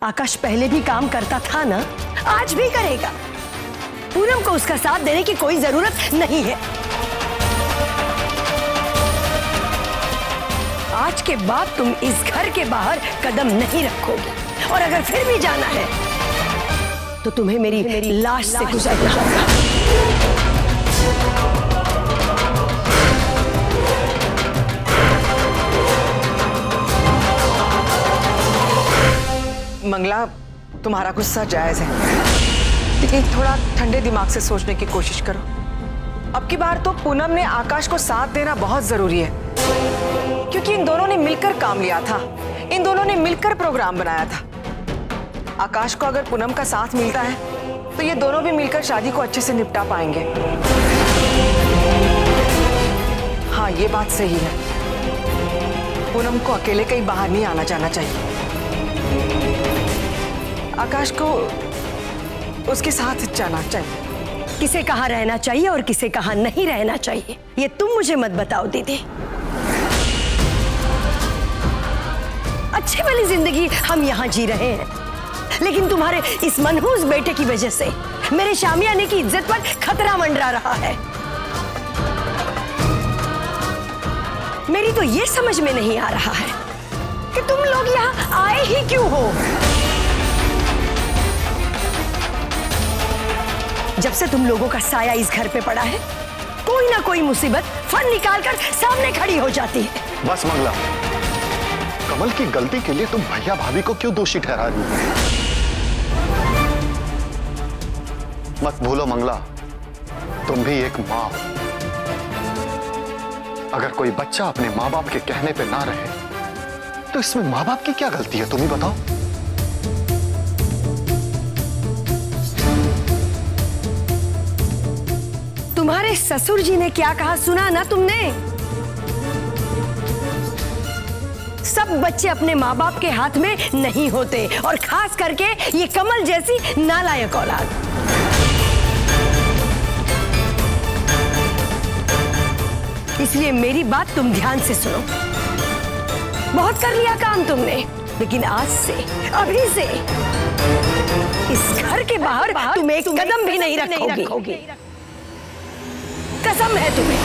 आकाश पहले भी काम करता था ना, आज भी करेगा। पूनम को उसका साथ देने की कोई जरूरत नहीं है। आज के बाद तुम इस घर के बाहर कदम नहीं रखोगे, और अगर फिर भी जाना है तो तुम्हें मेरी लाश से गुजरना होगा। मंगला, तुम्हारा गुस्सा जायज है, लेकिन थोड़ा ठंडे दिमाग से सोचने की कोशिश करो। अब की बार तो पूनम ने आकाश को साथ देना बहुत जरूरी है, क्योंकि इन दोनों ने मिलकर काम लिया था, इन दोनों ने मिलकर प्रोग्राम बनाया था। आकाश को अगर पूनम का साथ मिलता है तो ये दोनों भी मिलकर शादी को अच्छे से निपटा पाएंगे। हाँ, ये बात सही है, पूनम को अकेले कहीं बाहर नहीं आना जाना चाहिए। आकाश को उसके साथ जाना चाहिए। किसे कहाँ रहना चाहिए और किसे कहाँ नहीं रहना चाहिए, ये तुम मुझे मत बताओ दीदी। अच्छी वाली जिंदगी हम यहाँ जी रहे हैं, लेकिन तुम्हारे इस मनहूस बेटे की वजह से मेरे शामियाने की इज्जत पर खतरा मंडरा रहा है। मेरी तो ये समझ में नहीं आ रहा है कि तुम लोग यहाँ आए ही क्यों हो। जब से तुम लोगों का साया इस घर पे पड़ा है, कोई ना कोई मुसीबत फन निकालकर सामने खड़ी हो जाती है। बस मंगला, कमल की गलती के लिए तुम भैया भाभी को क्यों दोषी ठहरा रही हो? मत भूलो मंगला, तुम भी एक माँ हो। अगर कोई बच्चा अपने माँ बाप के कहने पे ना रहे तो इसमें माँ बाप की क्या गलती है, तुम ही बताओ। तुम्हारे ससुर जी ने क्या कहा सुना ना तुमने? सब बच्चे अपने माँ बाप के हाथ में नहीं होते, और खास करके ये कमल जैसी नालायक औलाद। इसलिए मेरी बात तुम ध्यान से सुनो। बहुत कर लिया काम तुमने, लेकिन आज से, अभी से इस घर के बाहर तुम एक कदम भी नहीं रखोगी। कसम है तुम्हें।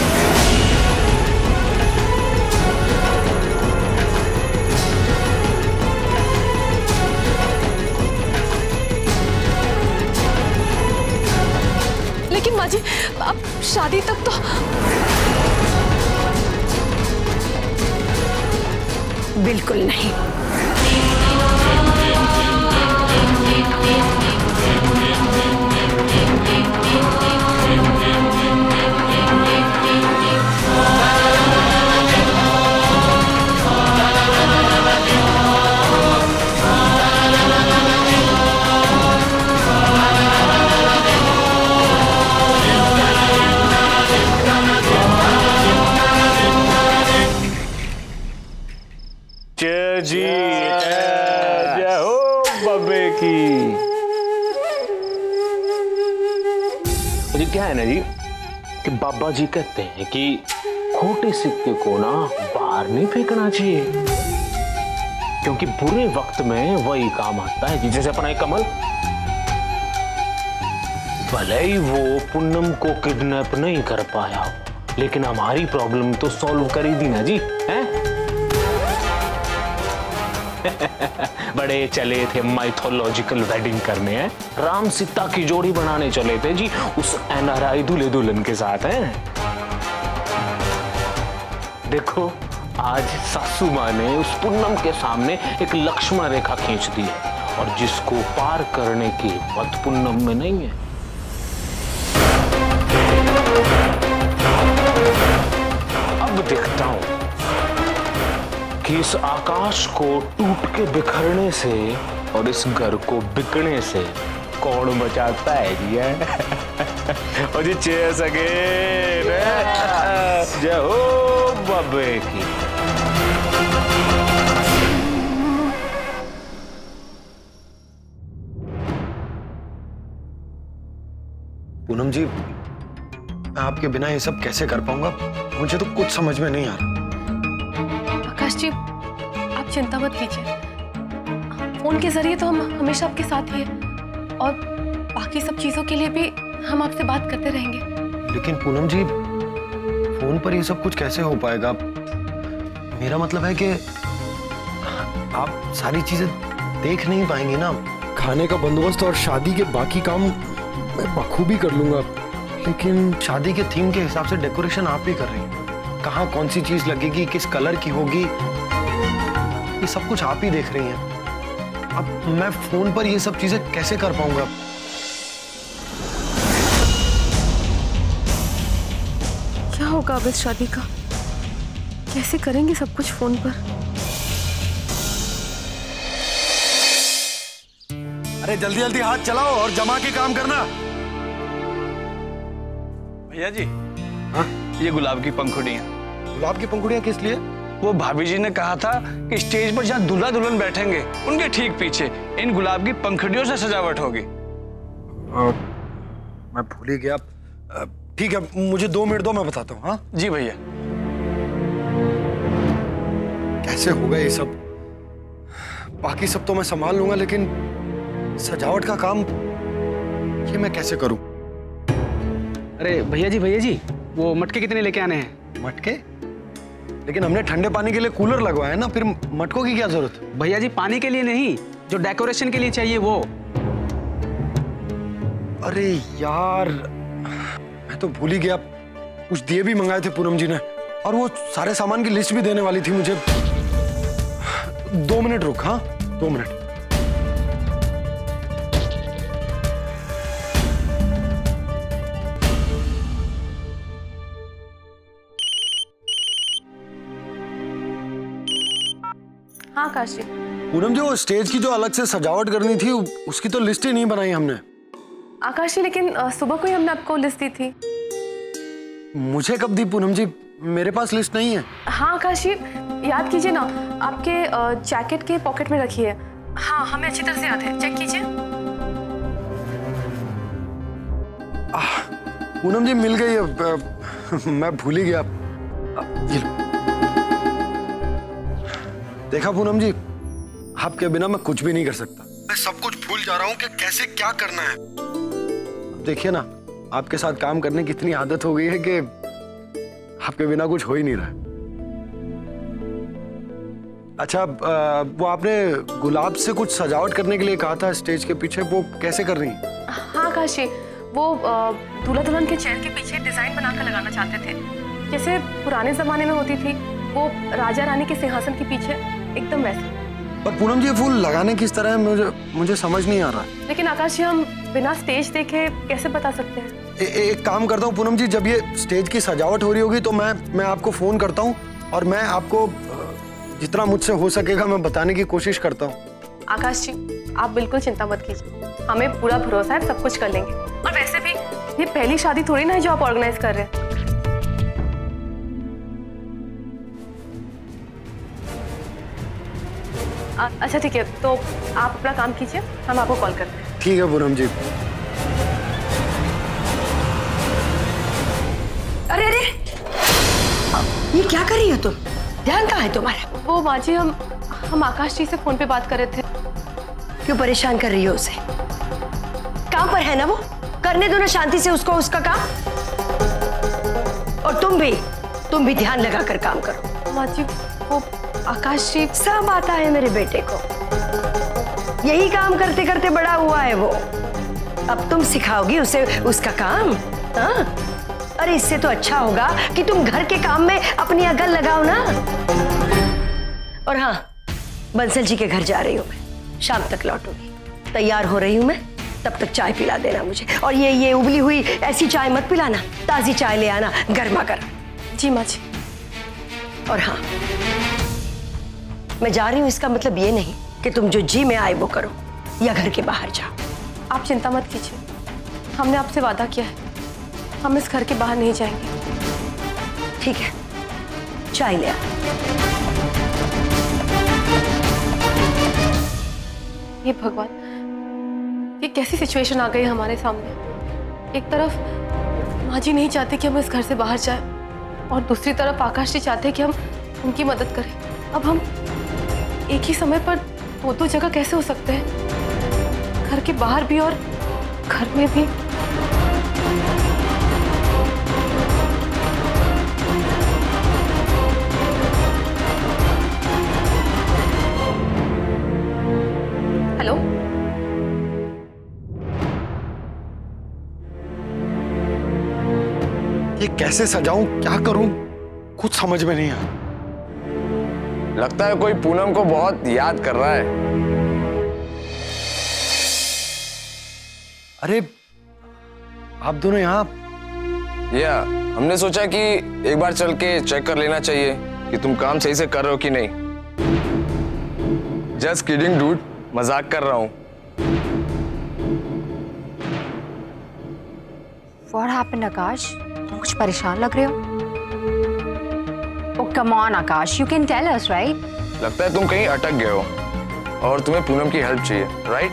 लेकिन माँ जी, अब शादी तक तो। बिल्कुल नहीं। जी जय हो बब्बे की। जी क्या है ना जी कि बाबा जी कहते हैं कि खोटे सिक्के को ना बाहर नहीं फेंकना चाहिए, क्योंकि बुरे वक्त में वही काम आता है। जैसे अपना एक कमल, भले ही वो पूनम को किडनैप नहीं कर पाया, लेकिन हमारी प्रॉब्लम तो सॉल्व कर ही दी ना जी, हैं? बड़े चले थे माइथोलॉजिकल वेडिंग करने, हैं? राम सीता की जोड़ी बनाने चले थे जी उस एनआरआई दूल्हे दुल्हन के साथ, हैं? देखो आज सासू माँ ने उस पूनम के सामने एक लक्ष्मण रेखा खींच दी है, और जिसको पार करने की हिम्मत पूनम में नहीं है। अब देखता हूं कि इस आकाश को टूट के बिखरने से और इस घर को बिकने से कौन बचाता है जी? और जी चेयर्स अगेन, जय हो बब्बे की। पूनम जी, मैं आपके बिना ये सब कैसे कर पाऊंगा? मुझे तो कुछ समझ में नहीं आ रहा। आकाश जी, आप चिंता मत कीजिए, फोन के जरिए तो हम हमेशा आपके साथ ही है और बाकी सब चीजों के लिए भी हम आपसे बात करते रहेंगे। लेकिन पूनम जी, फोन पर ये सब कुछ कैसे हो पाएगा? मेरा मतलब है कि आप सारी चीजें देख नहीं पाएंगे ना। खाने का बंदोबस्त और शादी के बाकी काम मैं बखूबी कर लूंगा, लेकिन शादी के थीम के हिसाब से डेकोरेशन आप ही कर रही हैं। कहाँ कौन सी चीज लगेगी, किस कलर की होगी, ये सब कुछ आप ही देख रही हैं। अब मैं फोन पर ये सब चीजें कैसे कर पाऊंगा? क्या होगा अब इस शादी का? कैसे करेंगे सब कुछ फोन पर? अरे जल्दी जल्दी हाथ चलाओ और जमा के काम करना। भैया जी, हाँ? ये गुलाब की पंखुड़ियाँ। गुलाब की पंखुड़ियाँ किस लिए? वो भाभी जी ने कहा था कि स्टेज पर जहाँ दूल्हा दुल्हन बैठेंगे उनके ठीक पीछे इन गुलाब की पंखुड़ियों से सजावट होगी। मैं भूल ही गया। ठीक है, मुझे 2 मिनट दो, मैं बताता हूँ। हाँ जी भैया। कैसे होगा ये सब? बाकी सब तो मैं संभाल लूंगा, लेकिन सजावट का काम ये मैं कैसे करूं? अरे भैया जी, वो मटके कितने लेके आने हैं? मटके? लेकिन हमने ठंडे पानी के लिए कूलर लगवाया है ना, फिर मटकों की क्या जरूरत? भैया जी, पानी के लिए नहीं, जो डेकोरेशन के लिए चाहिए वो। अरे यार, मैं तो भूल ही गया। कुछ दिए भी मंगाए थे पूनम जी ने, और वो सारे सामान की लिस्ट भी देने वाली थी मुझे। 2 मिनट रुक। हाँ 2 मिनट। हाँ काशी। पूनम जी, वो स्टेज की जो अलग से सजावट करनी थी उसकी तो लिस्ट ही नहीं बनाई हमने। आकाशी, लेकिन सुबह को ही हमने आपको लिस्ट दी थी। मुझे कब दी पूनम जी? मेरे पास लिस्ट नहीं है। हाँ आकाशी, याद कीजिए ना, आपके जैकेट के पॉकेट में रखी है। हाँ, हमें अच्छी तरह से याद है, चेक कीजिए। पूनम जी, मिल गई है। मैं भूल ही गया। ये लो। देखा पूनम जी, आपके बिना मैं कुछ भी नहीं कर सकता। मैं सब कुछ भूल जा रहा हूँ कि कैसे क्या करना है। देखिए ना, आपके साथ काम करने की इतनी आदत हो गई है कि आपके बिना कुछ हो ही नहीं रहा है। अच्छा, वो आपने गुलाब से कुछ सजावट करने के लिए कहा था स्टेज के पीछे, वो कैसे कर रही हैं? हाँ काशी, वो दूल्हा दुल्हन के चेयर के पीछे डिजाइन बनाकर लगाना चाहते थे, जैसे पुराने जमाने में होती थी वो राजा रानी के सिंहासन के पीछे, एकदम वैसे। पर पूनम जी, ये फूल लगाने किस तरह है मुझे समझ नहीं आ रहा। लेकिन आकाश, हम बिना स्टेज देखे कैसे बता सकते हैं? एक काम करता हूँ पूनम जी, जब ये स्टेज की सजावट हो रही होगी तो मैं आपको फोन करता हूँ और मैं आपको जितना मुझसे हो सकेगा मैं बताने की कोशिश करता हूँ। आकाश जी, आप बिल्कुल चिंता मत कीजिए, हमें पूरा भरोसा है, सब कुछ कर लेंगे। और वैसे भी ये पहली शादी थोड़ी ना है जो आप ऑर्गेनाइज कर रहे हैं। अच्छा ठीक है, तो आप अपना काम कीजिए, हम आपको कॉल करते हैं। ठीक है पूनम जी। अरे अरे, ये क्या कर रही हो तुम? ध्यान कहाँ है तुम्हारा? वो माँ जी, हम आकाश जी से फोन पे बात कर रहे थे। क्यों परेशान कर रही हो उसे? काम पर है ना वो, करने दो ना शांति से उसको उसका काम। और तुम भी ध्यान लगा कर काम करो। माँ जी, वो आकाश जी, सब आता है मेरे बेटे को, यही काम करते करते बड़ा हुआ है वो। अब तुम सिखाओगी उसे उसका काम? हाँ, अरे इससे तो अच्छा होगा कि तुम घर के काम में अपनी अकल लगाओ ना। और हाँ, बंसल जी के घर जा रही हूँ मैं, शाम तक लौटूंगी। तैयार हो रही हूँ मैं, तब तक चाय पिला देना मुझे। और ये उबली हुई ऐसी चाय मत पिलाना, ताजी चाय ले आना, गर्मा गर्म। जी माँ जी। और हाँ, मैं जा रही हूँ इसका मतलब ये नहीं कि तुम जो जी में आए वो करो या घर के बाहर जाओ। आप चिंता मत कीजिए, हमने आपसे वादा किया है, हम इस घर के बाहर नहीं जाएंगे। ठीक है, चाय ले आ। ये भगवान, ये कैसी सिचुएशन आ गई हमारे सामने। एक तरफ माँ जी नहीं चाहती कि हम इस घर से बाहर जाएं, और दूसरी तरफ आकाश जी चाहते हैं कि हम उनकी मदद करें। अब हम एक ही समय पर दो जगह कैसे हो सकते हैं? घर के बाहर भी और घर में भी। हेलो, ये कैसे सजाऊं, क्या करूं, कुछ समझ में नहीं आया। लगता है कोई पूनम को बहुत याद कर रहा है। अरे आप दोनों यहाँ? या हमने सोचा कि एक बार चल के चेक कर लेना चाहिए कि तुम काम सही से कर रहे हो कि नहीं। जस्ट किडिंग डूड, मजाक कर रहा हूं। What happened, आकाश? तुम कुछ परेशान लग रहे हो? Oh, come on, Akash, you can tell us, right? लगता है तुम कहीं अटक गए हो और तुम्हें पूनम की हेल्प चाहिए, राइट?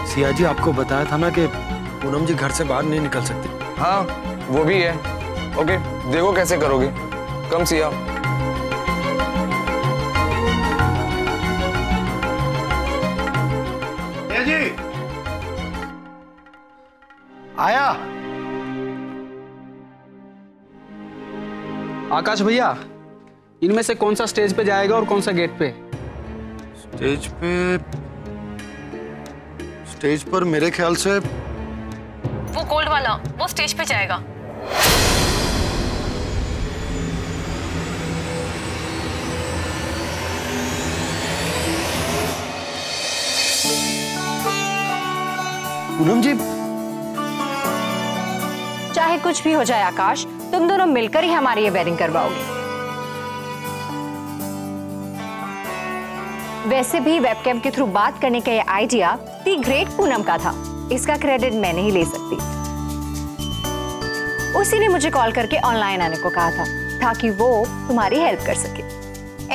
सिया जी, आपको बताया था ना कि पूनम जी घर से बाहर नहीं निकल सकती। हाँ, वो भी है। ओके, देखो कैसे करोगे। कम सिया। जी आया। आकाश भैया, इनमें से कौन सा स्टेज पे जाएगा और कौन सा गेट पे? स्टेज पर मेरे ख्याल से वो गोल्ड वाला, वो स्टेज पे जाएगा। पूनम जी, चाहे कुछ भी हो जाए आकाश, तुम दोनों मिलकर ही हमारी ये वेडिंग करवाओगे। वैसे भी वेबकैम के थ्रू बात करने का ये आइडिया दी ग्रेट पूनम का था, इसका क्रेडिट मैं नहीं ले सकती। उसी ने मुझे कॉल करके ऑनलाइन आने को कहा था ताकि वो तुम्हारी हेल्प कर सके।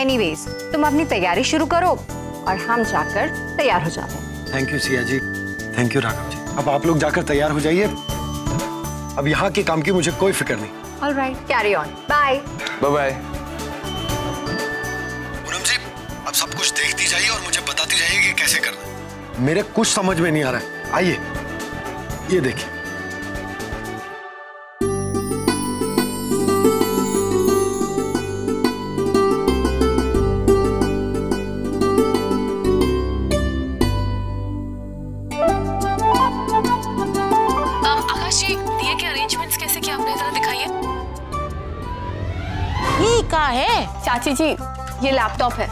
एनीवेज, तुम अपनी तैयारी शुरू करो और हम जाकर तैयार हो जाते हैं। Thank you Siya ji, thank you Raghav ji. अब आप लोग जाकर तैयार हो जाइए। अब यहाँ के काम की मुझे कोई फिक्र नहीं। All right, carry on. Bye. Bye bye. Poonam ji, अब सब कुछ देखती जाइए और मुझे बताती जाइए कि कैसे करना है। मेरे कुछ समझ में नहीं आ रहा है। आइए, ये देखिए। आकाश जी, दिए के अरेंजमेंट्स कैसे किया आपने, जरा दिखाइए। ये क्या है? चाची जी, ये लैपटॉप है।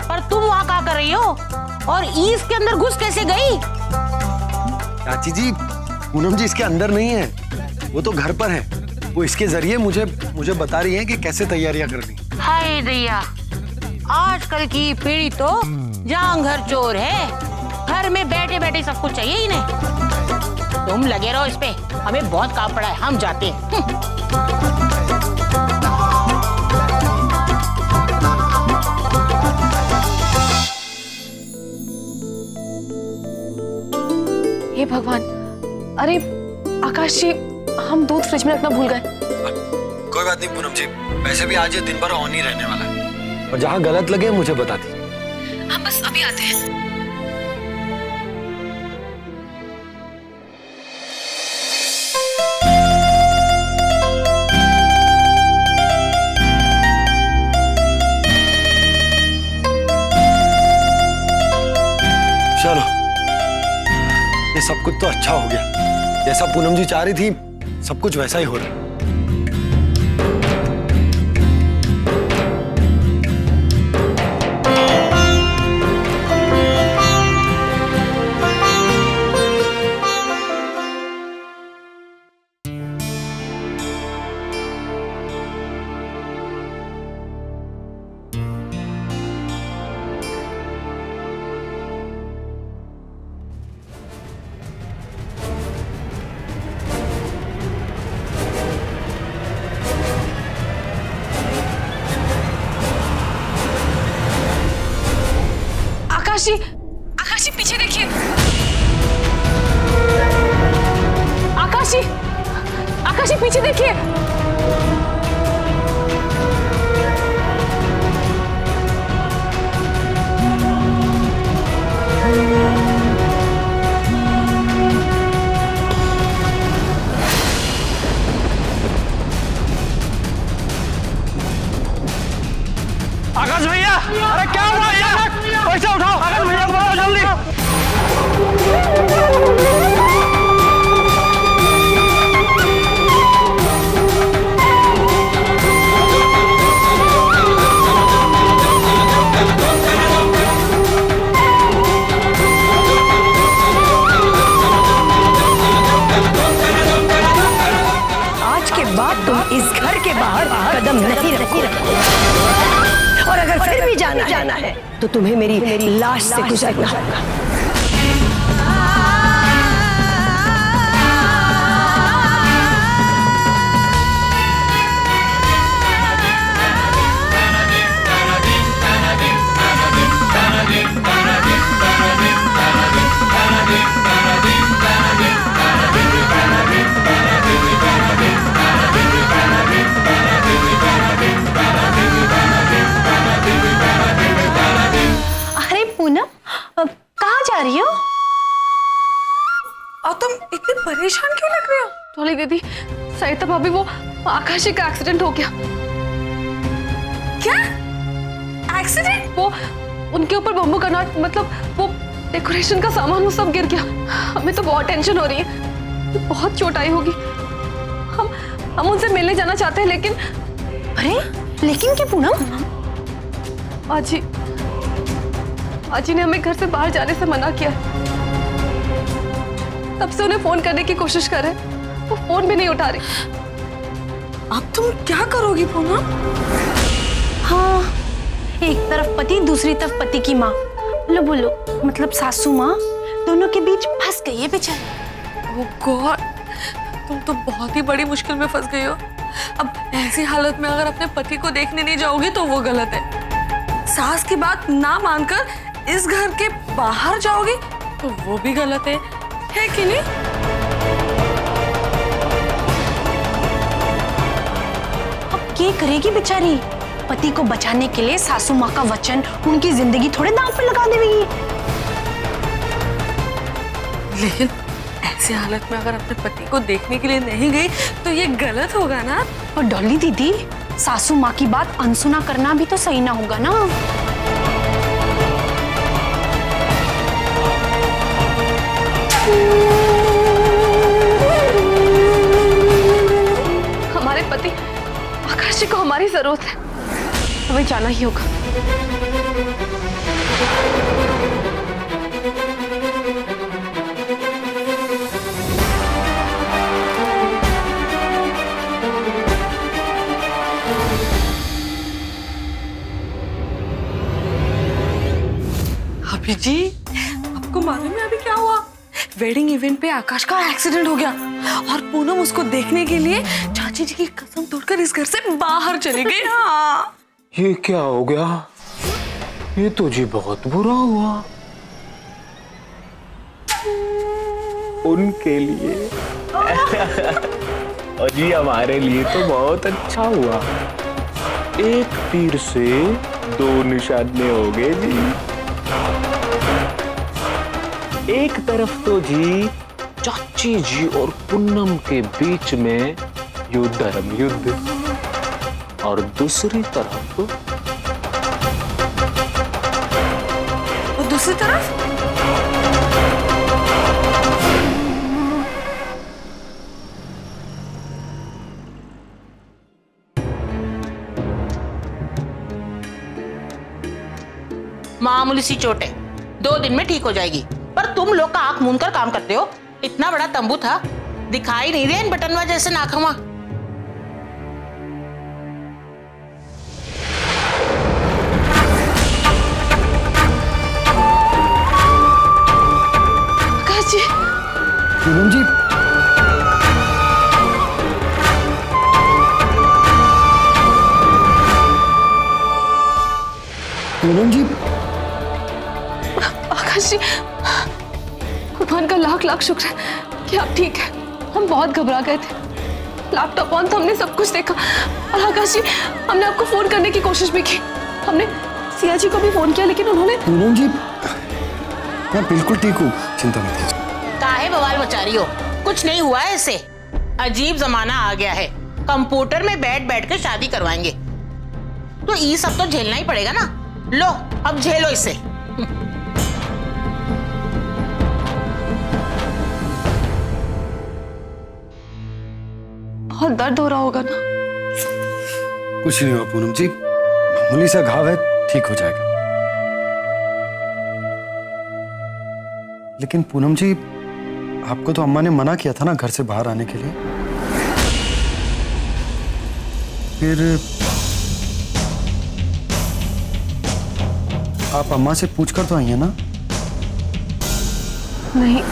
पर तुम वहाँ क्या कर रही हो और ईस के अंदर घुस कैसे गई? चाची जी, पूनम जी इसके अंदर नहीं है, वो तो घर पर है। वो इसके जरिए मुझे बता रही है कि कैसे तैयारियां करनी। हाय दैया, आजकल की पीढ़ी तो जहाँ घर चोर है, घर में बैठे बैठे सब कुछ चाहिए इन्हें। तुम लगे रहो इस पे, हमें बहुत काम पड़ा है, हम जाते हैं। हे भगवान, अरे आकाश जी, हम दूध फ्रिज में रखना भूल गए। कोई बात नहीं पूनम जी, वैसे भी आज ये दिन भर ऑन ही रहने वाला है। और जहाँ गलत लगे मुझे बता दीजिए। हम बस अभी आते हैं। चलो, ये सब कुछ तो अच्छा हो गया। जैसा पूनम जी चाह रही थी, सब कुछ वैसा ही हो रहा है। आकाश जी पीछे देखिए। आकाश जी पीछे देखिए। है तो तुम्हें मेरी लाश से गुजरना होगा। कहाँ जा रही हो? और तुम इतनी परेशान क्यों लग रही हो? डॉली दीदी, सरिता भाभी, वो आकाशी का एक्सीडेंट हो गया। क्या एक्सीडेंट? वो उनके ऊपर बम्बू ग्रेनेड, मतलब वो डेकोरेशन का सामान, वो सब गिर गया। हमें तो बहुत टेंशन हो रही है, बहुत चोट आई होगी। हम उनसे मिलने जाना चाहते हैं, लेकिन अरे लेकिन क्या पूनम? आजी ने हमें घर से बाहर जाने से मना किया। तब से उन्हें फोन करने की कोशिश कर रहे, वो फोन भी नहीं उठा रही। अब तुम क्या करोगी पूनम? हाँ, एक तरफ पति, दूसरी तरफ पति की माँ, बोलो मतलब सासू माँ, दोनों के बीच फंस गई है बेचारी। ओह गॉड, तुम तो बहुत ही बड़ी मुश्किल में फंस गई हो। अब ऐसी हालत में अगर अपने पति को देखने नहीं जाओगी तो वो गलत है। सास की बात ना मानकर इस घर के बाहर जाओगी तो वो भी गलत है कि नहीं? अब क्या करेगी बेचारी? पति को बचाने के लिए सासू माँ का वचन, उनकी जिंदगी थोड़े दांव पर लगा देगी। लेकिन ऐसी हालत में अगर अपने पति को देखने के लिए नहीं गई तो ये गलत होगा ना? और डॉली दीदी, सासू माँ की बात अनसुना करना भी तो सही ना होगा ना। हमारे पति आकाश जी को हमारी जरूरत है, हमें जाना ही होगा। अभी जी, आपको मालूम है अभी क्या हुआ? वेडिंग इवेंट पे आकाश का एक्सीडेंट हो गया और पूनम उसको देखने के लिए चाची जी की कसम तोड़कर इस घर से बाहर चली गई। हाँ। ये क्या हो गया? ये तो जी बहुत बुरा हुआ उनके लिए। और जी हमारे लिए तो बहुत अच्छा हुआ। एक तीर से दो निशाने हो गए जी। एक तरफ तो जी चाची जी और पूनम के बीच में धर्म युद्ध, और दूसरी तरफ मामूली सी चोट है, 2 दिन में ठीक हो जाएगी। पर तुम लोग का आंख मूंद कर काम करते हो। इतना बड़ा तंबू था, दिखाई नहीं दे इन बटनवा जैसे नाखवा। आकाश जी, पूनम जी, पूनम जी, आकाश जी, भगवान का लाख लाख शुक्र है कि आप ठीक है। हम बहुत घबरा गए थे। लैपटॉप ऑन था, हमने सब कुछ देखा। और आकाश जी, हमने आपको फोन करने की कोशिश भी की। हमने सिया जी को भी फोन किया, लेकिन उन्होंने। पूनम जी, मैं बिल्कुल ठीक हूँ, चिंता मत कीजिए। काहे बवाल मचा रही हो? कुछ नहीं हुआ है इसे। अजीब जमाना आ गया है, कंप्यूटर में बैठ बैठ के शादी करवाएंगे। तो ये सब तो झेलना ही पड़ेगा ना। लो अब झेलो इसे। बहुत दर्द हो रहा होगा ना? कुछ नहीं हुआ पूनम जी, मामूली सा घाव है, ठीक हो जाएगा। लेकिन पूनम जी, आपको तो अम्मा ने मना किया था ना घर से बाहर आने के लिए। आप अम्मा से पूछकर तो आई हैं ना? नहीं।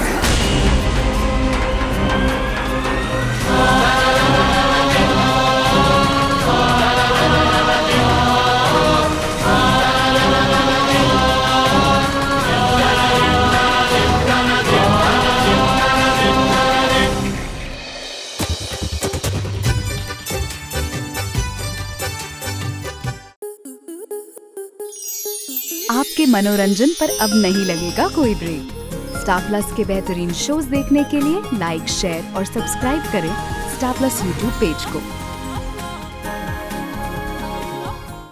आपके मनोरंजन पर अब नहीं लगेगा कोई ब्रेक। स्टार प्लस के बेहतरीन शोज देखने के लिए लाइक, शेयर और सब्सक्राइब करें स्टार प्लस यूट्यूब पेज को।